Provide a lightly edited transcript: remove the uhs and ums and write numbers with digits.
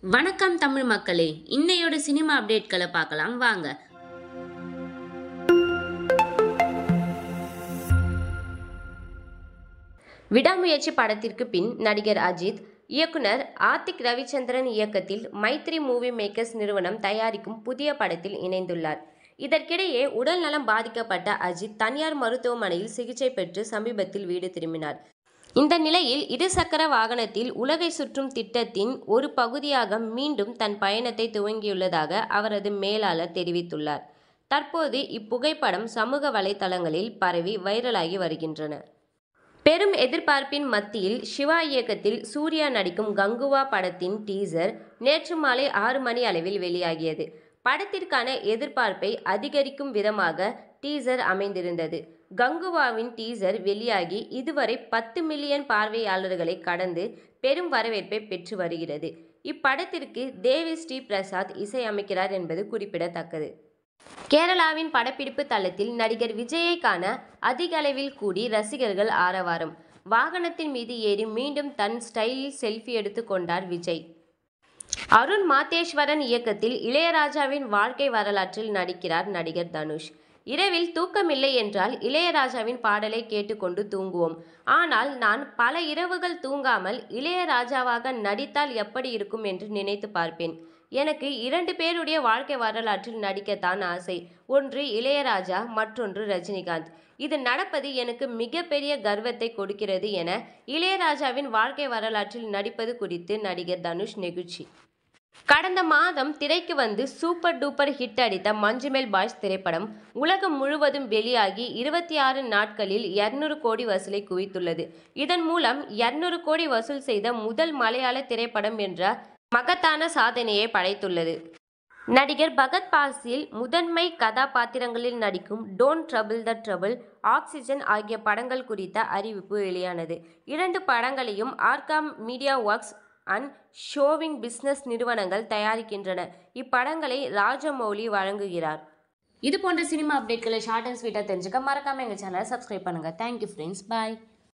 வணக்கம் தமிழ் மக்களே, இன்னையோட சினிமா அப்டேட்களை பார்க்கலாம் வாங்க. விடாமுயற்சி படத்திற்கு பின் நடிகர் அஜித், இயக்குனர் ஆர்த்திக் ரவிச்சந்திரன் இயக்கத்தில் மைத்ரி மூவி மேக்கர்ஸ் நிறுவனம் தயாரிக்கும் புதிய படத்தில் இணைந்துள்ளார். இதற்கிடையே உடல் நலம் பாதிக்கப்பட்ட அஜித் தனியார் மருத்துவமனையில் சிகிச்சை பெற்று சமீபத்தில் வீடு திரும்பினார். இந்த நிலையில் இருசக்கர வாகனத்தில் உலகை சுற்றும் திட்டத்தின் ஒரு பகுதியாக மீண்டும் தன் பயணத்தை துவங்கியுள்ளதாக அவரது மேலாளர் தெரிவித்துள்ளார். தற்போது இப்புகைப்படம் சமூக வலைதளங்களில் பரவி வைரலாகி வருகின்றன. பெரும் எதிர்பார்ப்பின் மத்தியில் சிவா இயக்கத்தில் சூர்யா நடிக்கும் கங்குவா படத்தின் டீசர் நேற்று மாலை 6 மணி அளவில் வெளியாகியது. படத்திற்கான எதிர்பார்ப்பை அதிகரிக்கும் விதமாக டீசர் அமைந்திருந்தது. கங்குவாவின் டீசர் வெளியாகி இதுவரை 10 மில்லியன் பார்வையாளர்களை கடந்து பெரும் வரவேற்பை பெற்று வருகிறது. இப்படத்திற்கு தேவி ஸ்ரீ பிரசாத் இசையமைக்கிறார் என்பது குறிப்பிடத்தக்கது. கேரளாவின் படப்பிடிப்பு தளத்தில் நடிகர் விஜயை காண அதிக அளவில் கூடி ரசிகர்கள் ஆரவாரம். வாகனத்தின் மீது ஏறி மீண்டும் தன் ஸ்டைலில் செல்ஃபி எடுத்து கொண்டார் விஜய். அருண் மாத்தேஸ்வரன் இயக்கத்தில் இளையராஜாவின் வாழ்க்கை வரலாற்றில் நடிக்கிறார் நடிகர் தனுஷ். இரவில் தூக்கமில்லை என்றால் இளையராஜாவின் பாடலை கேட்டுக்கொண்டு தூங்குவோம். ஆனால் நான் பல இரவுகள் தூங்காமல் இளையராஜாவாக நடித்தால் எப்படி இருக்கும் என்று நினைத்து பார்ப்பேன். எனக்கு 2 பேருடைய வாழ்க்கை வரலாற்றில் நடிக்கத்தான் ஆசை. ஒன்று இளையராஜா, மற்றொன்று ரஜினிகாந்த். இது நடப்பது எனக்கு மிகப்பெரிய கர்வத்தை கொடுக்கிறது என இளையராஜாவின் வாழ்க்கை வரலாற்றில் நடிப்பது குறித்து நடிகர் தனுஷ் நெகிழ்ச்சி. கடந்த மாதம் திரைக்கு வந்து சூப்பர் டூப்பர் ஹிட் அடித்த மஞ்சுமெல் பாய்ஸ் திரைப்படம் உலகம் முழுவதும் வெளியாகி 26 நாட்களில் 200 கோடி வசூலை குவித்துள்ளது. இதன் மூலம் 200 கோடி வசூல் செய்த முதல் மலையாள திரைப்படம் என்ற மகத்தான சாதனையை படைத்துள்ளது. நடிகர் பகத் பாசில் முதன்மை கதாபாத்திரங்களில் நடிக்கும் don't trouble the trouble, oxygen ஆகிய படங்கள் குறித்த அறிவிப்பு வெளியானது. 2 படங்களையும் Arkham media works and showing business நிறுவனங்கள் தயாரிக்கின்றன. இப்படங்களை ராஜமௌலி வழங்குகிறார். இது போன்ற சினிமா அப்டேட்களை ஷார்ட் அண்ட் ஸ்வீட்டாக தெரிஞ்சுக்க மறக்காம எங்கள் சேனலை சப்ஸ்கிரைப் பண்ணுங்க. தேங்க்யூ ஃப்ரெண்ட்ஸ், பாய்.